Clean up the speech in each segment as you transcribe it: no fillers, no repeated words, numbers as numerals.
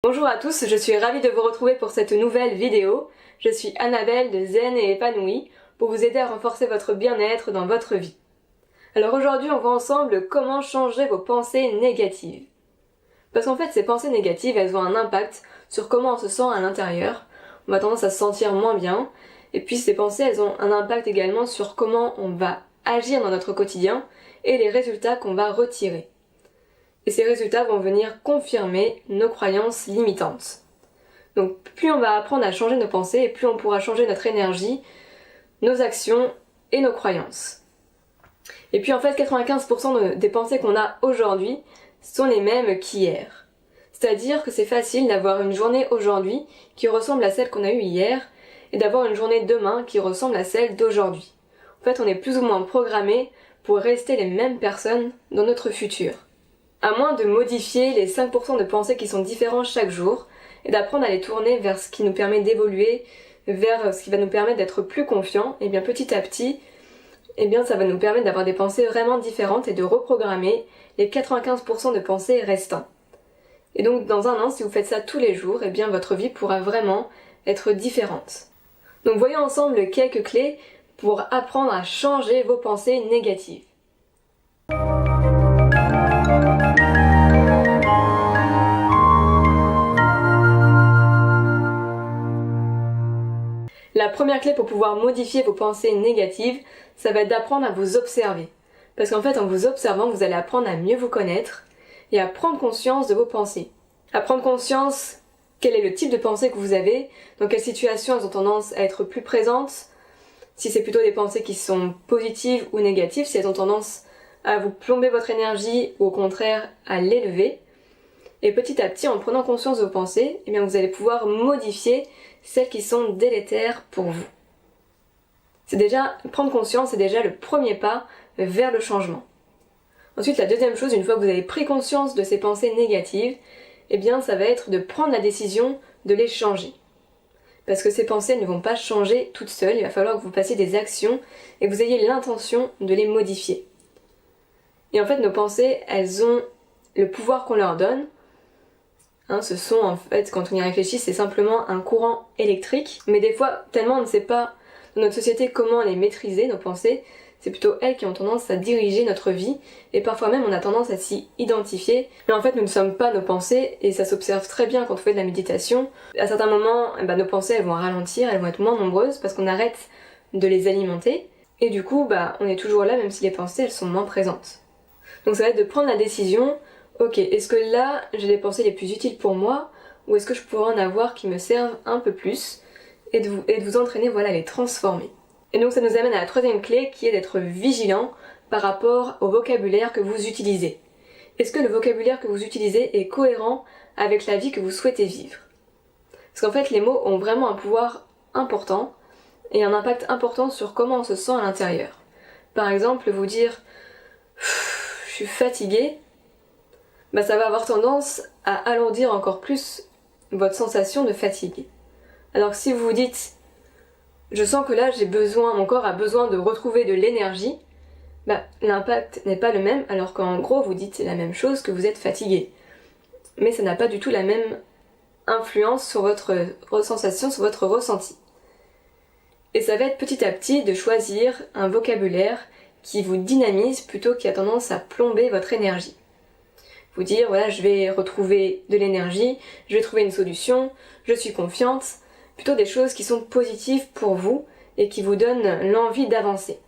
Bonjour à tous, je suis ravie de vous retrouver pour cette nouvelle vidéo. Je suis Annabelle de Zen et Épanouie pour vous aider à renforcer votre bien-être dans votre vie. Alors aujourd'hui, on voit ensemble comment changer vos pensées négatives. Parce qu'en fait, ces pensées négatives, elles ont un impact sur comment on se sent à l'intérieur. On a tendance à se sentir moins bien. Et puis ces pensées, elles ont un impact également sur comment on va agir dans notre quotidien et les résultats qu'on va retirer. Et ces résultats vont venir confirmer nos croyances limitantes. Donc plus on va apprendre à changer nos pensées, et plus on pourra changer notre énergie, nos actions et nos croyances. Et puis en fait 95% des pensées qu'on a aujourd'hui sont les mêmes qu'hier. C'est-à-dire que c'est facile d'avoir une journée aujourd'hui qui ressemble à celle qu'on a eue hier et d'avoir une journée demain qui ressemble à celle d'aujourd'hui. En fait on est plus ou moins programmé pour rester les mêmes personnes dans notre futur. À moins de modifier les 5% de pensées qui sont différents chaque jour et d'apprendre à les tourner vers ce qui nous permet d'évoluer, vers ce qui va nous permettre d'être plus confiants, et bien petit à petit, ça va nous permettre d'avoir des pensées vraiment différentes et de reprogrammer les 95% de pensées restants. Et donc dans un an, si vous faites ça tous les jours, et bien votre vie pourra vraiment être différente. Donc voyons ensemble quelques clés pour apprendre à changer vos pensées négatives. La première clé pour pouvoir modifier vos pensées négatives, ça va être d'apprendre à vous observer. Parce qu'en fait, en vous observant, vous allez apprendre à mieux vous connaître et à prendre conscience de vos pensées. À prendre conscience quel est le type de pensée que vous avez, dans quelles situations elles ont tendance à être plus présentes, si c'est plutôt des pensées qui sont positives ou négatives, si elles ont tendance à vous plomber votre énergie ou au contraire à l'élever. Et petit à petit, en prenant conscience de vos pensées, vous allez pouvoir modifier celles qui sont délétères pour vous. Prendre conscience, c'est déjà le premier pas vers le changement. Ensuite, la deuxième chose, une fois que vous avez pris conscience de ces pensées négatives, ça va être de prendre la décision de les changer. Parce que ces pensées ne vont pas changer toutes seules, il va falloir que vous fassiez des actions et que vous ayez l'intention de les modifier. Et en fait, nos pensées, elles ont le pouvoir qu'on leur donne. Ce sont en fait, quand on y réfléchit, c'est simplement un courant électrique. Mais des fois, tellement on ne sait pas dans notre société comment les maîtriser, nos pensées, c'est plutôt elles qui ont tendance à diriger notre vie. Et parfois même, on a tendance à s'y identifier. Mais en fait, nous ne sommes pas nos pensées et ça s'observe très bien quand on fait de la méditation. À certains moments, nos pensées, elles vont ralentir, elles vont être moins nombreuses parce qu'on arrête de les alimenter. Et du coup, on est toujours là même si les pensées, elles sont moins présentes. Donc ça va être de prendre la décision. Ok, est-ce que là, j'ai les pensées les plus utiles pour moi, ou est-ce que je pourrais en avoir qui me servent un peu plus, et de vous entraîner, à les transformer. Et donc ça nous amène à la troisième clé, qui est d'être vigilant par rapport au vocabulaire que vous utilisez. Est-ce que le vocabulaire que vous utilisez est cohérent avec la vie que vous souhaitez vivre? Parce qu'en fait, les mots ont vraiment un pouvoir important, et un impact important sur comment on se sent à l'intérieur. Par exemple, vous dire « je suis fatiguée », ça va avoir tendance à alourdir encore plus votre sensation de fatigue. Alors que si vous vous dites je sens que là mon corps a besoin de retrouver de l'énergie, l'impact n'est pas le même, alors qu'en gros vous dites la même chose que vous êtes fatigué. Mais ça n'a pas du tout la même influence sur votre sensation, sur votre ressenti. Et ça va être petit à petit de choisir un vocabulaire qui vous dynamise plutôt qui a tendance à plomber votre énergie. Vous dire je vais retrouver de l'énergie, je vais trouver une solution, je suis confiante, plutôt des choses qui sont positives pour vous et qui vous donnent l'envie d'avancer.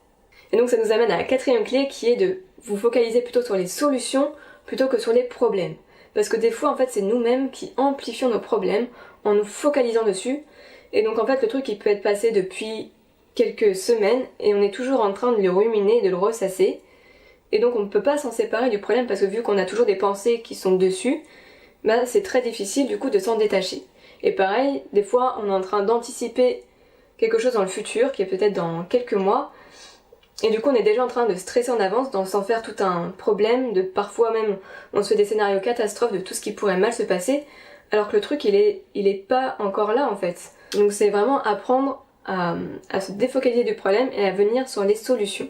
Et donc ça nous amène à la quatrième clé qui est de vous focaliser plutôt sur les solutions plutôt que sur les problèmes. Parce que des fois en fait c'est nous-mêmes qui amplifions nos problèmes en nous focalisant dessus. Et donc en fait le truc il peut être passé depuis quelques semaines et on est toujours en train de le ruminer et de le ressasser. Et donc on ne peut pas s'en séparer du problème parce que vu qu'on a toujours des pensées qui sont dessus, c'est très difficile du coup de s'en détacher. Et pareil, des fois on est en train d'anticiper quelque chose dans le futur qui est peut-être dans quelques mois et du coup on est déjà en train de stresser en avance, d'en s'en faire tout un problème, de parfois même on se fait des scénarios catastrophes de tout ce qui pourrait mal se passer alors que le truc il est pas encore là en fait. Donc c'est vraiment apprendre à se défocaliser du problème et à venir sur les solutions.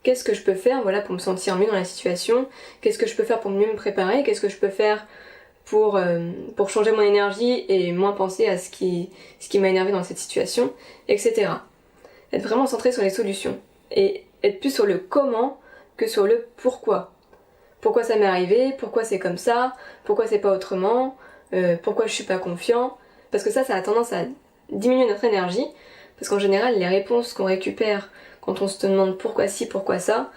Qu'est-ce que je peux faire pour me sentir mieux dans la situation? Qu'est-ce que je peux faire pour mieux me préparer? Qu'est-ce que je peux faire pour changer mon énergie et moins penser à ce qui m'a énervé dans cette situation, etc. Être vraiment centré sur les solutions et être plus sur le comment que sur le pourquoi. Pourquoi ça m'est arrivé, pourquoi c'est comme ça, pourquoi c'est pas autrement, pourquoi je suis pas confiant, parce que ça a tendance à diminuer notre énergie, parce qu'en général les réponses qu'on récupère quand on se demande pourquoi ci, pourquoi ça,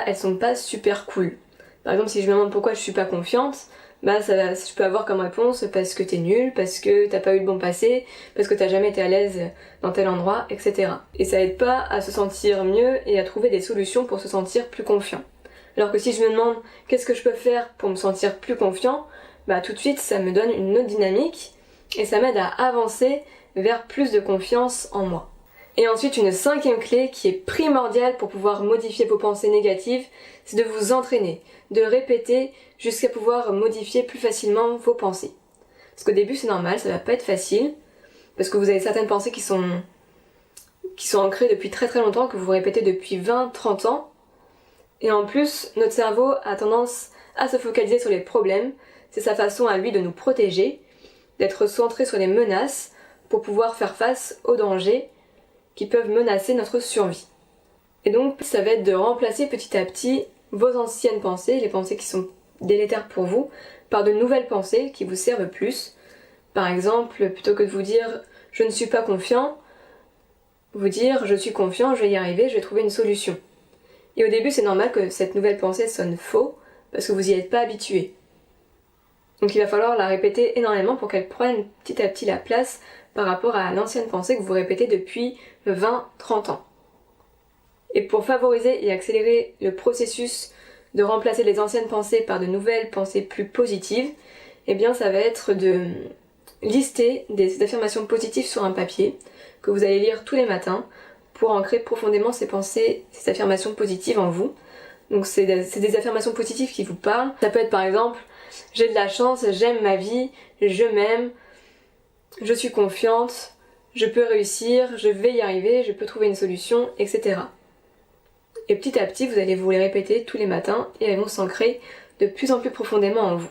elles sont pas super cool. Par exemple, si je me demande pourquoi je suis pas confiante, je peux avoir comme réponse parce que t'es nul, parce que t'as pas eu le bon passé, parce que t'as jamais été à l'aise dans tel endroit, etc. Et ça aide pas à se sentir mieux et à trouver des solutions pour se sentir plus confiant. Alors que si je me demande qu'est-ce que je peux faire pour me sentir plus confiant, tout de suite ça me donne une autre dynamique et ça m'aide à avancer vers plus de confiance en moi. Et ensuite, une cinquième clé qui est primordiale pour pouvoir modifier vos pensées négatives, c'est de vous entraîner, de le répéter jusqu'à pouvoir modifier plus facilement vos pensées. Parce qu'au début c'est normal, ça va pas être facile, parce que vous avez certaines pensées qui sont ancrées depuis très très longtemps, que vous répétez depuis 20-30 ans. Et en plus, notre cerveau a tendance à se focaliser sur les problèmes, c'est sa façon à lui de nous protéger, d'être centré sur les menaces pour pouvoir faire face aux dangers qui peuvent menacer notre survie. Et donc, ça va être de remplacer petit à petit vos anciennes pensées, les pensées qui sont délétères pour vous, par de nouvelles pensées qui vous servent plus. Par exemple, plutôt que de vous dire « je ne suis pas confiant », vous dire « je suis confiant, je vais y arriver, je vais trouver une solution ». Et au début, c'est normal que cette nouvelle pensée sonne faux, parce que vous n'y êtes pas habitué. Donc il va falloir la répéter énormément pour qu'elle prenne petit à petit la place par rapport à l'ancienne pensée que vous répétez depuis 20-30 ans. Et pour favoriser et accélérer le processus de remplacer les anciennes pensées par de nouvelles pensées plus positives, ça va être de lister des affirmations positives sur un papier que vous allez lire tous les matins pour ancrer profondément ces pensées, ces affirmations positives en vous. Donc c'est des affirmations positives qui vous parlent. Ça peut être par exemple « j'ai de la chance, j'aime ma vie, je m'aime, je suis confiante, je peux réussir, je vais y arriver, je peux trouver une solution, etc. » Et petit à petit, vous allez vous les répéter tous les matins et elles vont s'ancrer de plus en plus profondément en vous.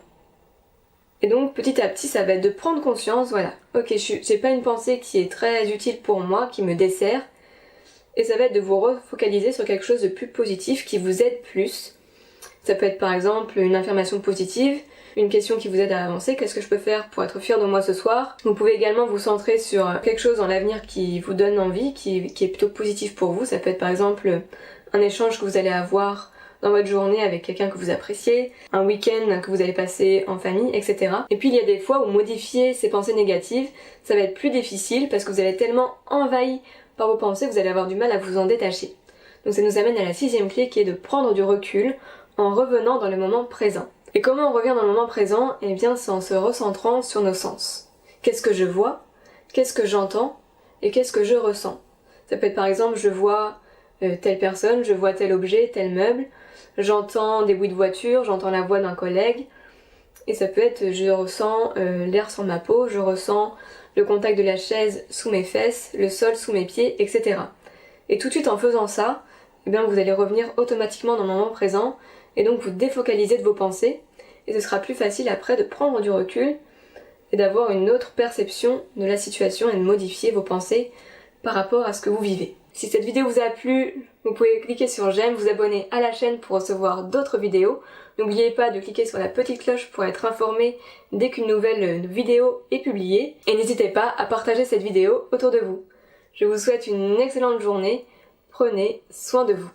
Et donc petit à petit, ça va être de prendre conscience, voilà, ok, j'ai pas une pensée qui est très utile pour moi, qui me dessert, et ça va être de vous refocaliser sur quelque chose de plus positif qui vous aide plus. Ça peut être par exemple une affirmation positive, une question qui vous aide à avancer, qu'est-ce que je peux faire pour être fier de moi ce soir. Vous pouvez également vous centrer sur quelque chose dans l'avenir qui vous donne envie, qui est plutôt positif pour vous. Ça peut être par exemple un échange que vous allez avoir dans votre journée avec quelqu'un que vous appréciez, un week-end que vous allez passer en famille, etc. Et puis il y a des fois où modifier ces pensées négatives, ça va être plus difficile parce que vous allez être tellement envahi par vos pensées que vous allez avoir du mal à vous en détacher. Donc ça nous amène à la sixième clé qui est de prendre du recul en revenant dans le moment présent. Et comment on revient dans le moment présent ? C'est en se recentrant sur nos sens. Qu'est-ce que je vois ? Qu'est-ce que j'entends ? Et qu'est-ce que je ressens ? Ça peut être par exemple, je vois telle personne, je vois tel objet, tel meuble, j'entends des bruits de voiture, j'entends la voix d'un collègue, et ça peut être, je ressens l'air sur ma peau, je ressens le contact de la chaise sous mes fesses, le sol sous mes pieds, etc. Et tout de suite en faisant ça, vous allez revenir automatiquement dans le moment présent, et donc vous défocaliser de vos pensées, et ce sera plus facile après de prendre du recul et d'avoir une autre perception de la situation et de modifier vos pensées par rapport à ce que vous vivez. Si cette vidéo vous a plu, vous pouvez cliquer sur j'aime, vous abonner à la chaîne pour recevoir d'autres vidéos. N'oubliez pas de cliquer sur la petite cloche pour être informé dès qu'une nouvelle vidéo est publiée. Et n'hésitez pas à partager cette vidéo autour de vous. Je vous souhaite une excellente journée. Prenez soin de vous.